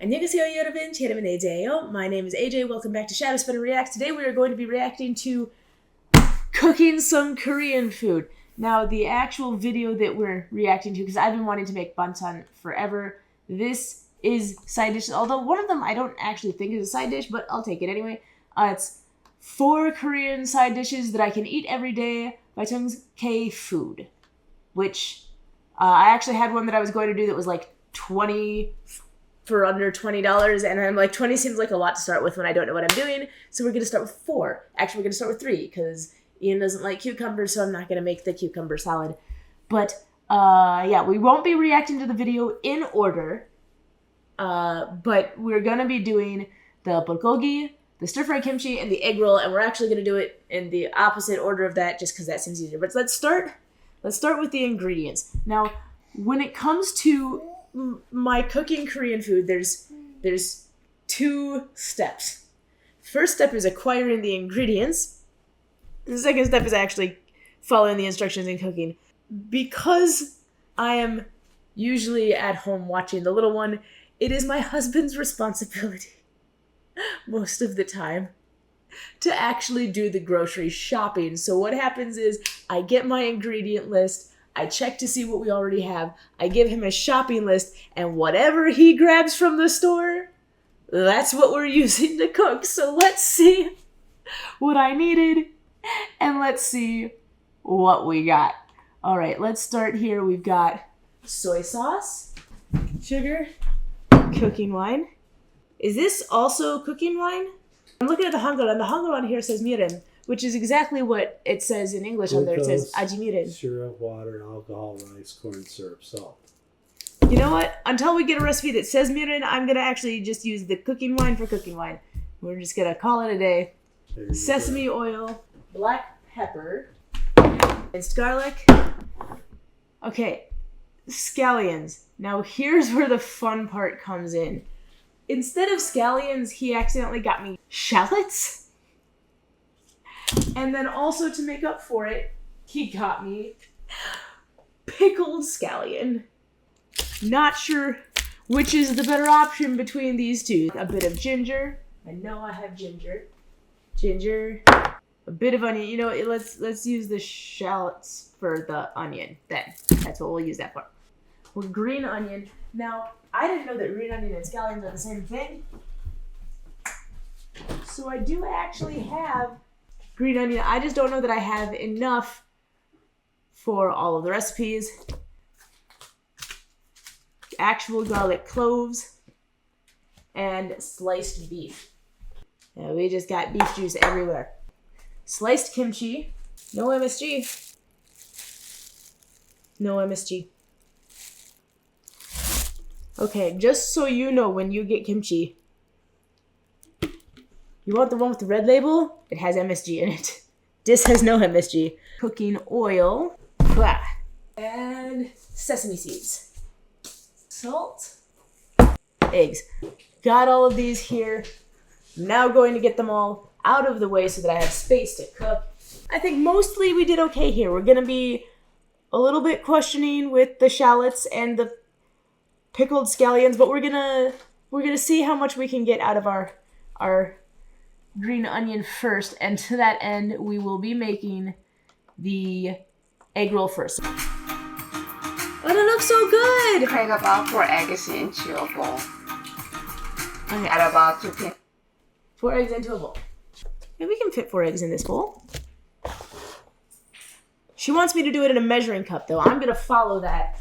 안녕하세요 여러분, 제 이름은 AJ예요. My name is AJ. Welcome back to Shadow Spinner Reacts. Today we are going to be reacting to cooking some Korean food. Now the actual video that we're reacting to, because I've been wanting to make bantan forever, this is side dishes, although one of them I don't actually think is a side dish, but I'll take it anyway. It's 4 Korean side dishes that I can eat every day by Chung's K-Food, which I actually had one that I was going to do that was like 20 for under $20, and I'm like, 20 seems like a lot to start with when I don't know what I'm doing, so we're going to start with 4. Actually, we're going to start with 3, because Ian doesn't like cucumbers, so I'm not going to make the cucumber salad. But, yeah, we won't be reacting to the video in order, but we're going to be doing the bulgogi, the stir-fried kimchi, and the egg roll, and we're actually going to do it in the opposite order of that, just because that seems easier. But let's start with the ingredients. Now, when it comes to my cooking Korean food, there's 2 steps. First step is acquiring the ingredients. The second step is actually following the instructions in cooking. Because I am usually at home watching the little one, it is my husband's responsibility most of the time to actually do the grocery shopping. So what happens is I get my ingredient list, I check to see what we already have, I give him a shopping list, and whatever he grabs from the store, that's what we're using to cook. So let's see what I needed, and let's see what we got. All right, let's start here. We've got soy sauce, sugar, cooking wine. Is this also cooking wine? I'm looking at the Hangul, and the Hangul on here says mirin, which is exactly what it says in English on there. It says ajimirin. Syrup, water, alcohol, rice, corn syrup, salt. You know what? Until we get a recipe that says mirin, I'm going to actually just use the cooking wine for cooking wine. We're just going to call it a day. Sesame oil, black pepper, minced garlic. Okay, scallions. Now here's where the fun part comes in. Instead of scallions, he accidentally got me shallots. And then also to make up for it, he got me pickled scallion. Not sure which is the better option between these two. A bit of ginger. I know I have ginger. Ginger. A bit of onion. You know, let's use the shallots for the onion then. That's what we'll use that for. With green onion. Now, I didn't know that green onion and scallions are the same thing. So I do actually have green onion. I just don't know that I have enough for all of the recipes. Actual garlic cloves and sliced beef. Yeah, we just got beef juice everywhere. Sliced kimchi. No MSG. No MSG. Okay, just so you know, when you get kimchi, you want the one with the red label? It has MSG in it. This has no MSG. Cooking oil. Blah. And sesame seeds. Salt. Eggs. Got all of these here. I'm now going to get them all out of the way so that I have space to cook. I think mostly we did okay here. We're going to be a little bit questioning with the shallots and the pickled scallions, but we're gonna see how much we can get out of our green onion first, and to that end we will be making the egg roll first. Oh, it looks so good! Crack about 4 eggs into a bowl. Okay. Add about 2 pins. 4 eggs into a bowl. Maybe we can fit 4 eggs in this bowl. She wants me to do it in a measuring cup though. I'm gonna follow that.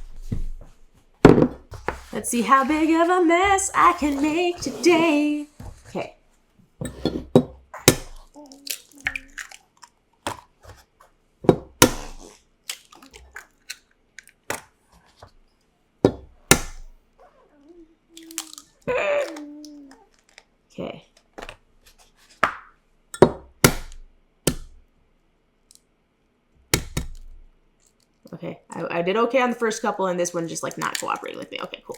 Let's see how big of a mess I can make today. Okay. Okay. Okay, I did okay on the first couple, and this one just like not cooperating with me. Okay, cool.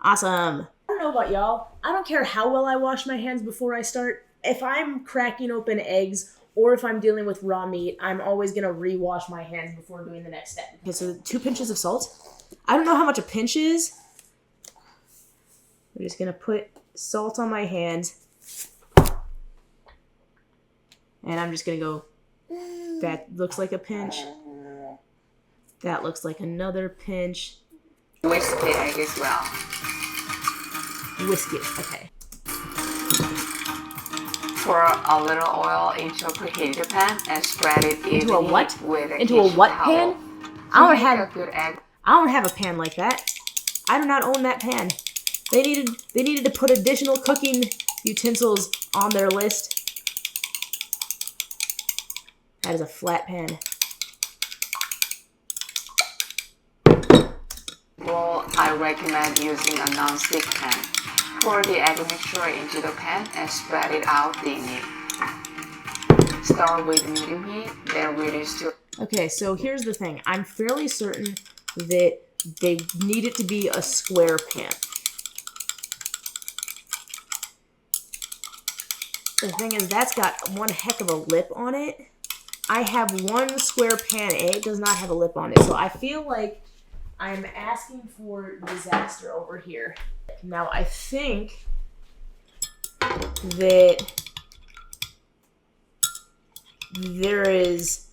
Awesome. I don't know about y'all. I don't care how well I wash my hands before I start. If I'm cracking open eggs or if I'm dealing with raw meat, I'm always going to re-wash my hands before doing the next step. Okay, so 2 pinches of salt. I don't know how much a pinch is. I'm just gonna put salt on my hands. And I'm just gonna go, that looks like a pinch. That looks like another pinch. Whisk the egg as well. Whisk it, okay. Pour a little oil into a preheated pan and spread it evenly Into a what? with a Into a kitchen what towel. pan? To make a good egg. I don't have a pan like that. I do not own that pan. They needed to put additional cooking utensils on their list. That is a flat pan. Well, I recommend using a non-stick pan. Pour the egg mixture into the pan and spread it out thinly. Start with medium heat, then reduce to... Okay, so here's the thing. I'm fairly certain that they need it to be a square pan. The thing is, that's got one heck of a lip on it. I have one square pan, and it does not have a lip on it. So I feel like I'm asking for disaster over here. Now, I think that there is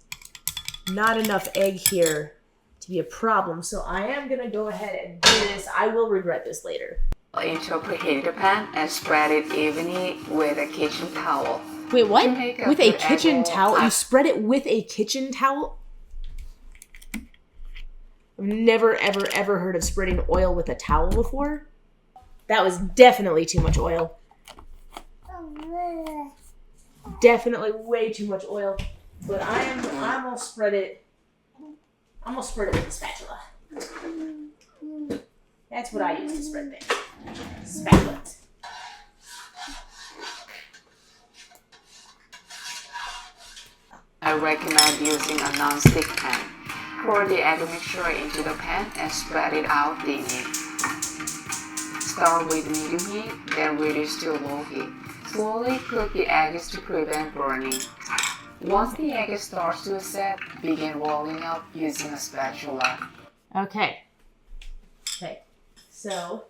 not enough egg here to be a problem. So I am going to go ahead and do this. I will regret this later. Into a preheated pan and spread it evenly with a kitchen towel. Wait, what? With a good kitchen egg towel? roll, You spread it with a kitchen towel? I've never, ever, ever heard of spreading oil with a towel before. That was definitely too much oil. Definitely way too much oil. But I'm gonna spread it. I'm gonna spread it with a spatula. That's what I use to spread things. Spatulas. I recommend using a non-stick pan. Pour the egg mixture into the pan and spread it out thinly. Start with medium heat, then reduce to low heat. Slowly cook the eggs to prevent burning. Once the egg starts to set, begin rolling up using a spatula. Okay. Okay. So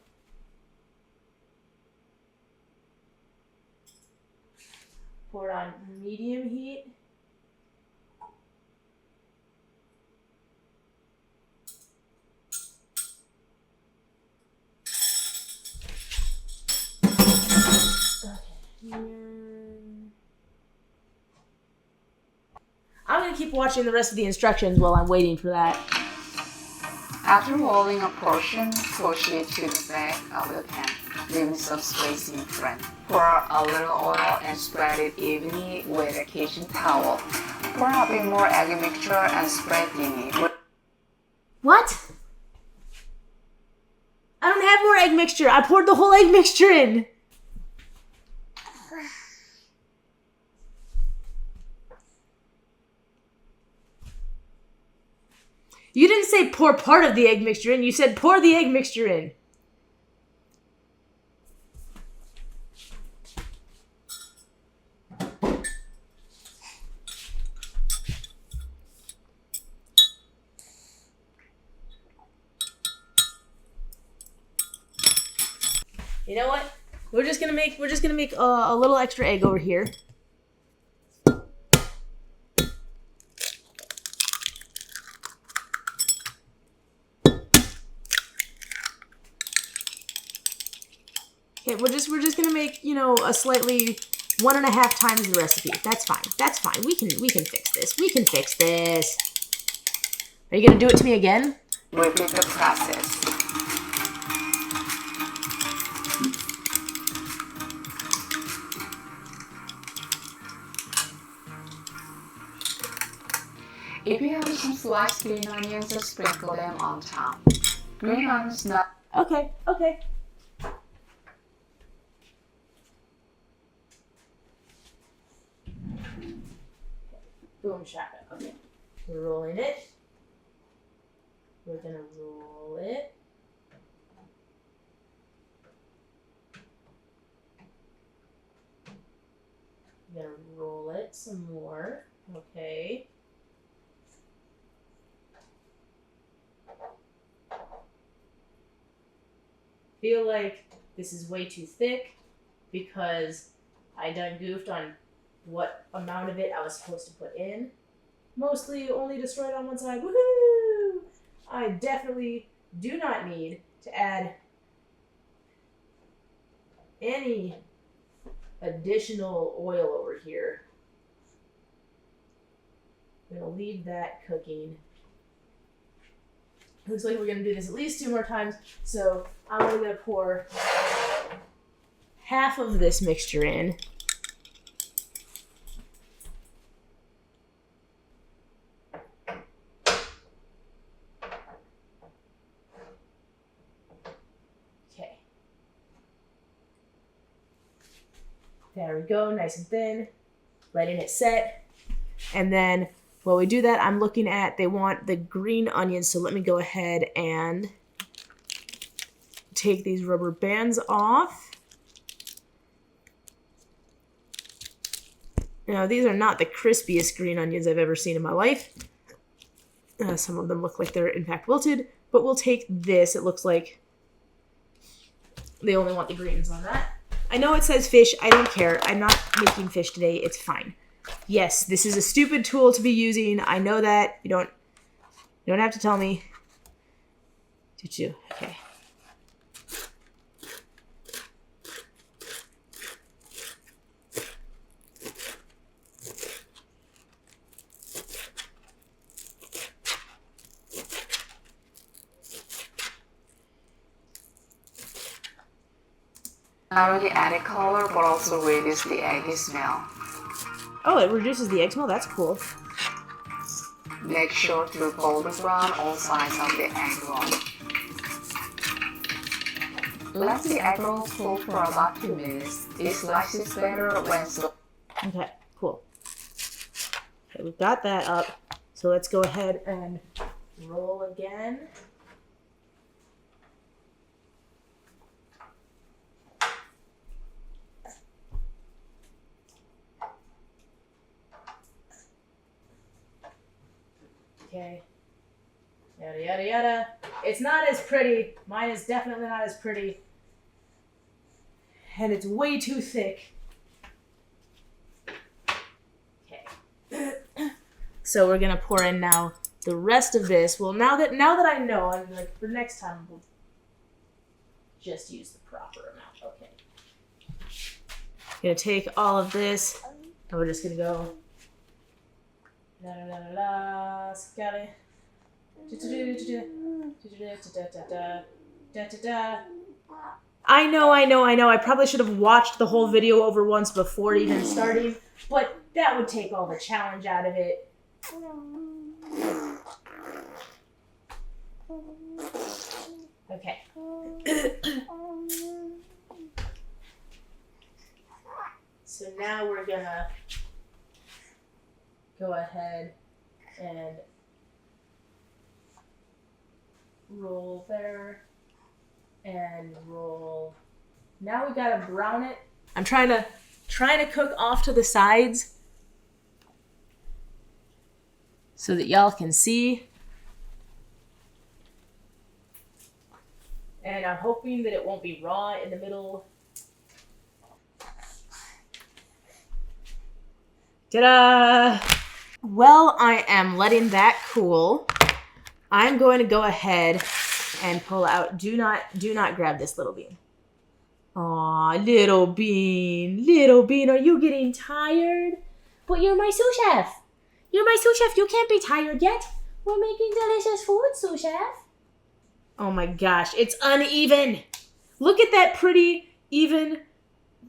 pour it on medium heat. I'm going to keep watching the rest of the instructions while I'm waiting for that. After rolling a portion, push it to the back of the pan, leaving some space in front. Pour a little oil and spread it evenly with a kitchen towel. Pour a bit more egg mixture and spread thinly. What? I don't have more egg mixture. I poured the whole egg mixture in. You didn't say pour part of the egg mixture in. You said pour the egg mixture in. You know what? We're just gonna make a little extra egg over here. Okay, we're just gonna make, you know, a slightly 1.5 times the recipe. That's fine. That's fine. We can fix this. We can fix this. Are you gonna do it to me again? Repeat the process. If you have some sliced green onions, just sprinkle them on top. Green onions not... Okay, okay. Boom shaka. Okay. We're rolling it. We're gonna roll it. We're gonna roll it some more. Okay. Feel like this is way too thick because I done goofed on what amount of it I was supposed to put in. Mostly only destroyed on one side. Woohoo! I definitely do not need to add any additional oil over here. I'm going to leave that cooking. Looks like we're going to do this at least 2 more times. So I'm going to pour half of this mixture in. Okay. There we go, nice and thin. Letting it set. And then while we do that, I'm looking at, they want the green onions, so let me go ahead and take these rubber bands off. Now, these are not the crispiest green onions I've ever seen in my life. Some of them look like they're in fact wilted, but we'll take this. It looks like they only want the greens on that. I know it says fish. I don't care. I'm not making fish today. It's fine. Yes, this is a stupid tool to be using. I know that. You don't have to tell me. Okay. Not only added color, but also reduce the eggy smell. Oh, it reduces the egg smell? That's cool. Make sure to golden brown all sides of the egg roll. Let the egg roll cool for about 2 minutes. This slices better when slow. Okay, cool. Okay, we've got that up. So let's go ahead and roll again. Okay. Yada, yada, yada. It's not as pretty. Mine is definitely not as pretty. And it's way too thick. Okay. So we're gonna pour in now the rest of this. Well, now that I know, I'm like, for next time we'll just use the proper amount. Okay. Gonna take all of this, and we're just gonna go. La la la la, scally. I know. I probably should have watched the whole video over once before even starting, but that would take all the challenge out of it. Okay. So now we're gonna go ahead and roll there and roll. Now we gotta brown it. I'm trying to cook off to the sides so that y'all can see. And I'm hoping that it won't be raw in the middle. Ta-da! Well, I am letting that cool. I'm going to go ahead and pull out. Do not grab this little bean. Aw, little bean, are you getting tired? But you're my sous chef. You're my sous chef. You can't be tired yet. We're making delicious food, sous chef. Oh my gosh, it's uneven. Look at that pretty, even,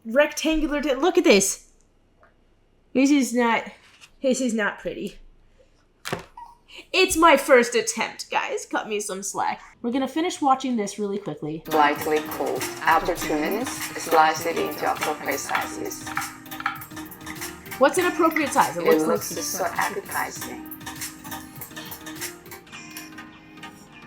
rectangular. Look at this. This is not pretty. It's my first attempt, guys. Cut me some slack. We're gonna finish watching this really quickly. Lightly cool. After 2 minutes, slice it into appropriate sizes. What's an appropriate size? It looks so appetizing.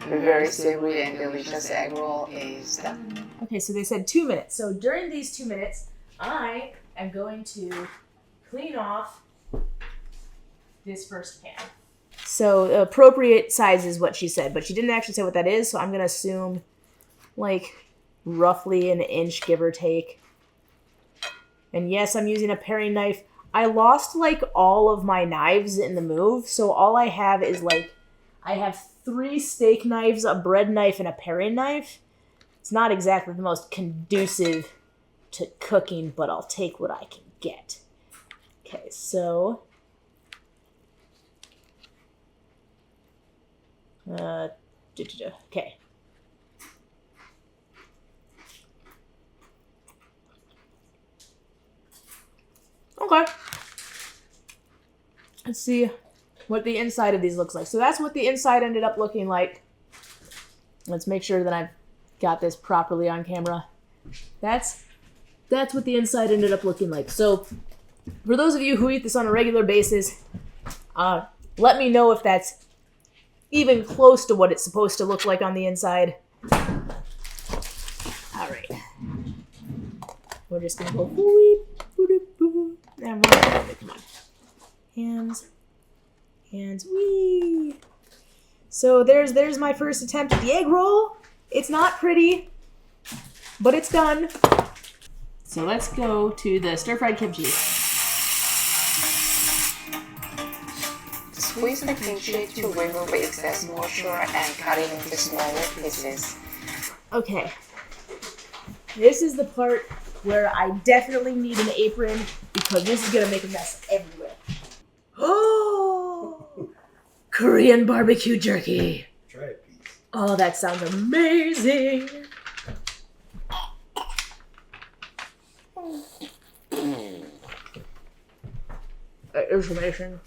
The very savory and delicious egg roll is done. Okay, so they said 2 minutes. So during these 2 minutes, I am going to clean off this first pan. So appropriate size is what she said, but she didn't actually say what that is, so I'm going to assume like roughly an inch, give or take. And yes, I'm using a paring knife. I lost like all of my knives in the move, so all I have is like, I have 3 steak knives, a bread knife, and a paring knife. It's not exactly the most conducive to cooking, but I'll take what I can get. Okay, so... okay. Okay. Let's see what the inside of these looks like. So that's what the inside ended up looking like. Let's make sure that I've got this properly on camera. That's what the inside ended up looking like. So for those of you who eat this on a regular basis, let me know if that's even close to what it's supposed to look like on the inside. All right. We're just going to go... And we're going to come on. Hands, wee. So there's my first attempt at the egg roll. It's not pretty, but it's done. So let's go to the stir-fried kimchi. Squeeze the kimchi to remove excess moisture and cut it into smaller pieces. Okay. This is the part where I definitely need an apron because this is gonna make a mess everywhere. Oh! Korean barbecue jerky. Try a piece. Oh, that sounds amazing. That is amazing.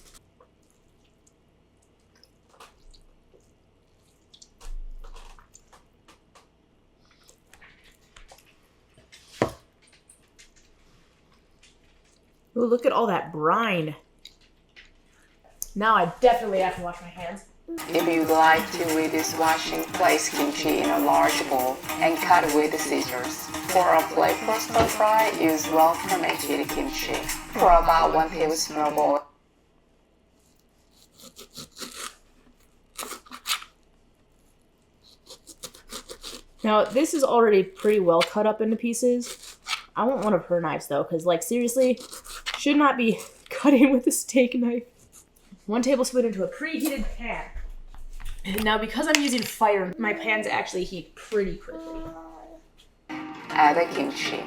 Ooh, look at all that brine. Now I definitely have to wash my hands. If you'd like to reduce washing, place kimchi in a large bowl and cut with the scissors. For a flavorful stir fry, use well-fermented kimchi. For about 1 tablespoon of oil. Now, this is already pretty well cut up into pieces. I want one of her knives, though, because, like, seriously, should not be cutting with a steak knife. 1 tablespoon into a preheated pan. Now, because I'm using fire, my pans actually heat pretty quickly. Add the kimchi.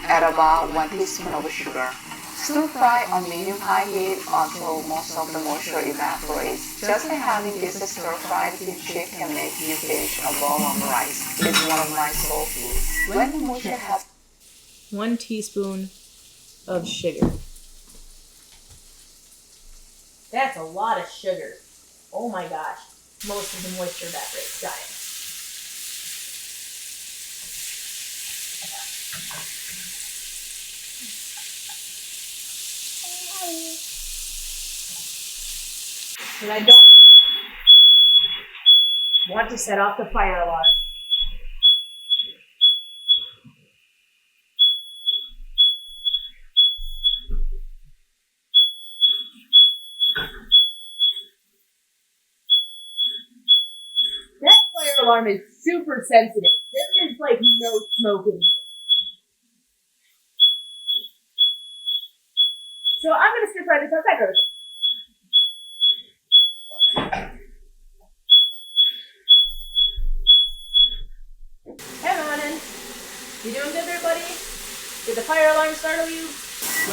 Add about 1 teaspoon of sugar. Stir fry on medium-high heat until most of the moisture evaporates. Just having this stir-fried kimchi can make you finish a bowl of rice. It's one of my soul foods. When the moisture has 1 teaspoon of sugar. That's a lot of sugar. Oh my gosh. Most of the moisture evaporates. Got it. And I don't want to set off the fire alarm. That fire alarm is super sensitive. There is like no smoke in here. So I'm going to stir fry this outside first. Hey, morning. You doing good there, buddy? Did the fire alarm startle you?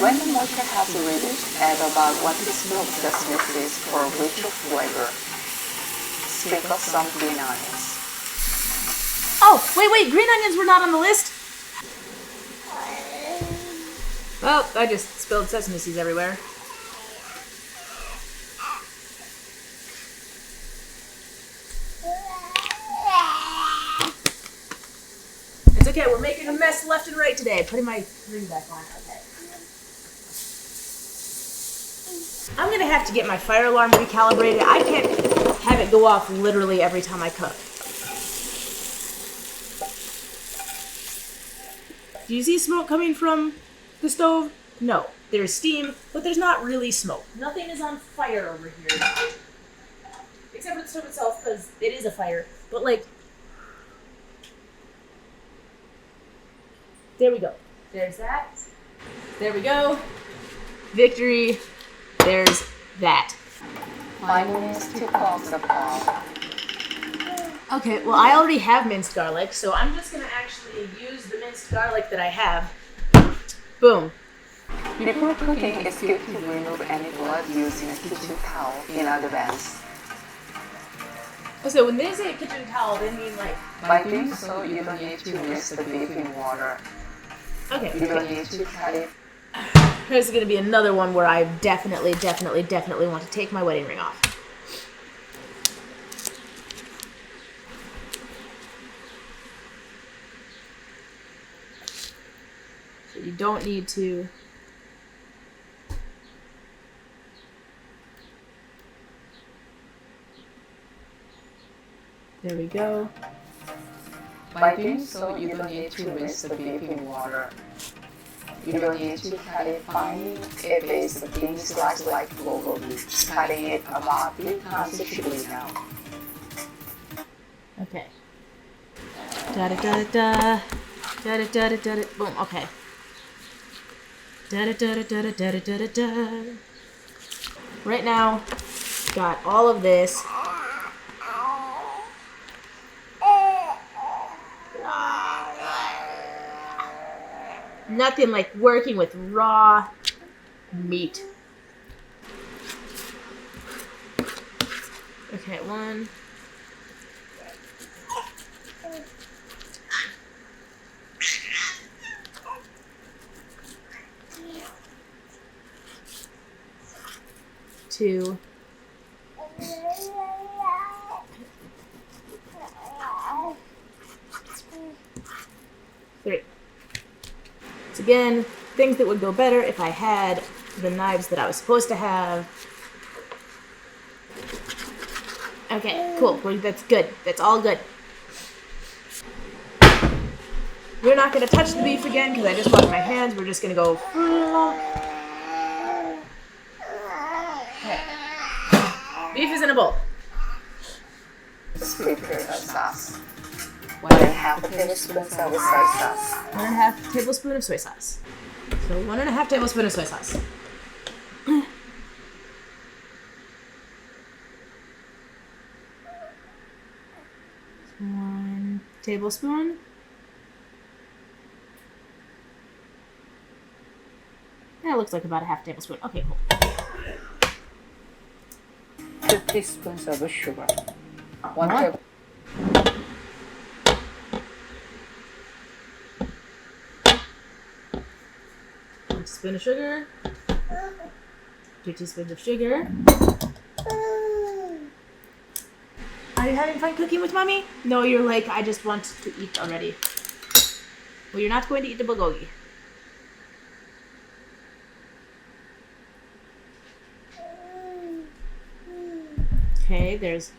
When the moisture has reduced, add about 1 teaspoon of sesame seeds for a richer flavor. Sprinkle some green onions. Oh, wait, green onions were not on the list? Well, I just spilled sesame seeds everywhere. It's okay, we're making a mess left and right today. Putting my ring back on. Okay. I'm gonna have to get my fire alarm recalibrated. I can't have it go off literally every time I cook. Do you see smoke coming from the stove? No. There's steam, but there's not really smoke. Nothing is on fire over here. Except for the stove itself, because it is a fire. But, like, There we go. There's that. There we go. Victory. There's that. 5 minutes to close the pot. Okay, well, I already have minced garlic, so I'm just going to actually use the minced garlic that I have. Boom. Before cooking, it's good to remove any blood using a kitchen towel in advance. So when they say kitchen towel, they mean like... By doing so, you don't need to rinse the beef in water. Okay. You don't need to cut it. Here's going to be another one where I definitely want to take my wedding ring off. So you don't need to... There we go. By doing so, you don't need to rinse the beef in water. You don't need to cut it fine if it's a thin slice like bulgogi. Cutting it about 3 times should be enough. Okay. Da da da da da da da da da da. Boom. Okay. Da da da da da da da da da. Right now, got all of this. Nothing like working with raw meat. Okay, 1. Two. 3. So again, things that would go better if I had the knives that I was supposed to have. Okay, cool. That's good. That's all good. We're not going to touch the beef again because I just washed my hands. We're just going to go... Okay. Beef is in a bowl. Prepare a sauce. 1.5 tablespoons of soy sauce. 1.5 tablespoon of soy sauce. So 1.5 tablespoon of soy sauce. 1 tablespoon. That looks like about a half tablespoon. Okay, cool. 2 teaspoons of sugar. 1 table. Spoon of sugar. 2 teaspoons of sugar. Are you having fun cooking with mommy? No, you're like, I just want to eat already. Well, you're not going to eat the bulgogi. Okay, there's...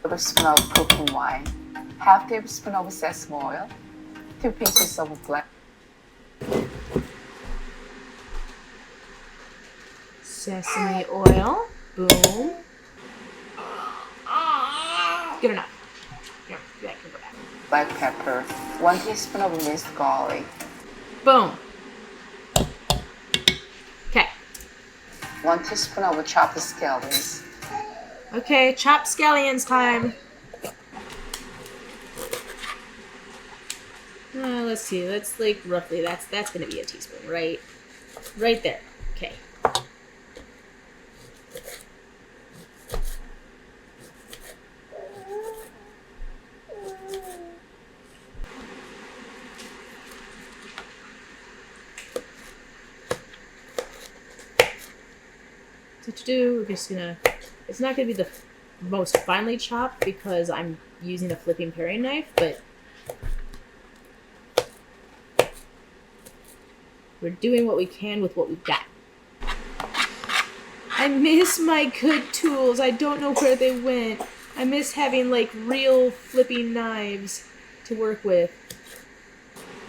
A tablespoon of cooking wine. 1/2 tablespoon of sesame oil. 2 pieces of black. Sesame oil. Boom. Good enough. Here, that can go back. Black pepper. 1 teaspoon of minced garlic. Boom. Okay. 1 teaspoon of chopped scallions. Okay, chopped scallions time. Let's see. That's like roughly. That's gonna be a teaspoon, right? Right there. Okay. So to do, we're just gonna. It's not gonna be the most finely chopped because I'm using a flipping paring knife, but we're doing what we can with what we've got. I miss my good tools. I don't know where they went. I miss having like real flipping knives to work with.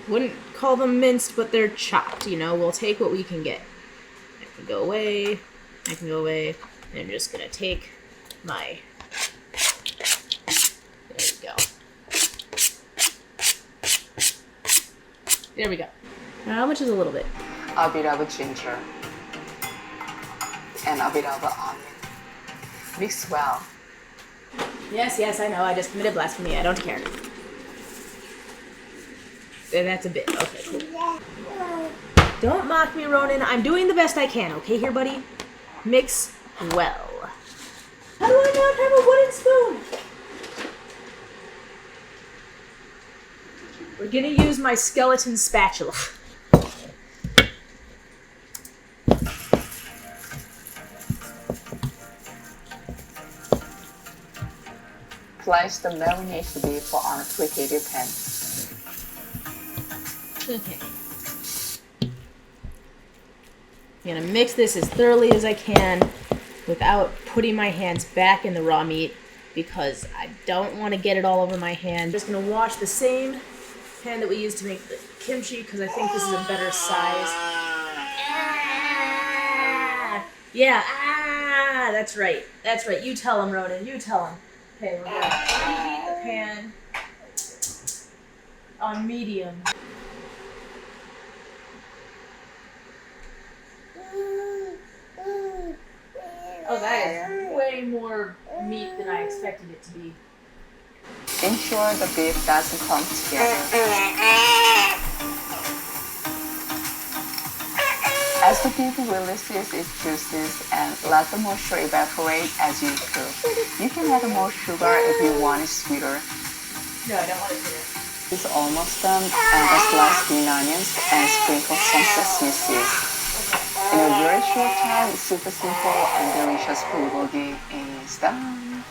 Wouldn't call them minced, but they're chopped, you know. We'll take what we can get. I can go away. I can go away. And I'm just gonna take my... There we go. There we go. Now, how much is a little bit? A bit of ginger. And a bit of onion. Mix well. Yes, yes, I know. I just committed blasphemy. I don't care. And that's a bit. Okay, cool. Don't mock me, Ronan. I'm doing the best I can, okay here, buddy? Mix well. How do I not have a wooden spoon? We're gonna use my skeleton spatula. Place the marinated beef on a preheated pan. Okay. I'm gonna mix this as thoroughly as I can without putting my hands back in the raw meat because I don't want to get it all over my hand. I'm just gonna wash the same pan that we used to make the kimchi because I think this is a better size. Yeah, that's right. That's right. You tell him, Ronan. You tell him. Okay, we're gonna preheat the pan on medium. Oh, that is way more meat than I expected it to be. Ensure the beef doesn't come together. As the beef releases its juices and let the moisture evaporate as you cook. You can add more sugar if you want it sweeter. No, I don't want it sweeter. It's almost done, and just slice green onions and sprinkle some sesame seeds. In a very short time, super simple and delicious bulgogi is done.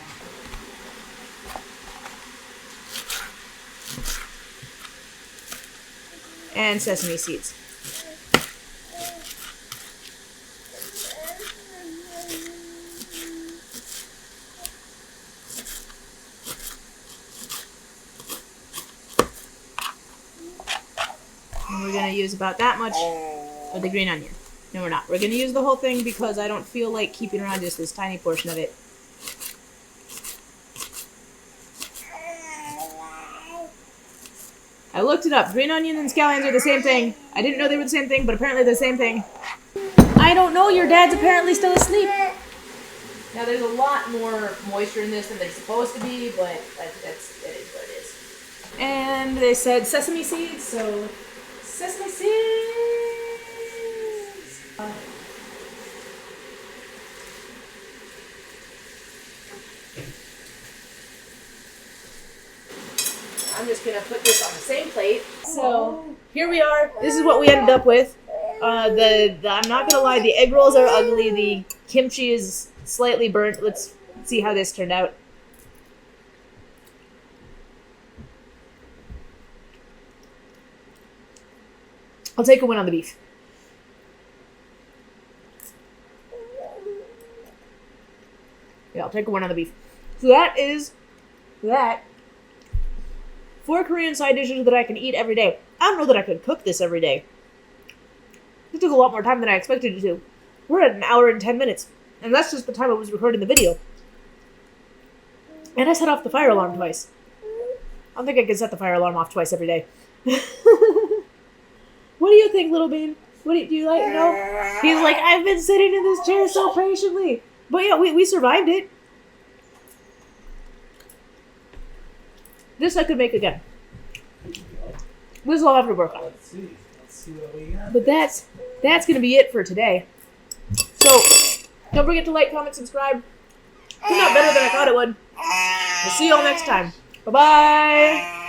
And sesame seeds. And we're going to use about that much of the green onion. No, we're not. We're going to use the whole thing because I don't feel like keeping around just this tiny portion of it. I looked it up. Green onion and scallions are the same thing. I didn't know they were the same thing, but apparently they're the same thing. I don't know. Your dad's apparently still asleep. Now, there's a lot more moisture in this than there's supposed to be, but that is what it is. And they said sesame seeds, so sesame seeds. I'm just gonna put this on the same plate. So here we are. This is what we ended up with. I'm not gonna lie, the egg rolls are ugly. The kimchi is slightly burnt. Let's see how this turned out. I'll take a win on the beef. Yeah, I'll take a win on the beef. So that is that. 4 Korean side dishes that I can eat every day. I don't know that I could cook this every day. It took a lot more time than I expected it to. We're at 1 hour and 10 minutes. And that's just the time I was recording the video. And I set off the fire alarm twice. I don't think I can set the fire alarm off twice every day. What do you think, little bean? Do you like, you know? He's like, I've been sitting in this chair so patiently. But yeah, we survived it. This I could make again. This is all I have to work on. Let's see what we got. But that's going to be it for today. So, don't forget to like, comment, subscribe. Turned out better than I thought it would. We'll see you all next time. Bye-bye.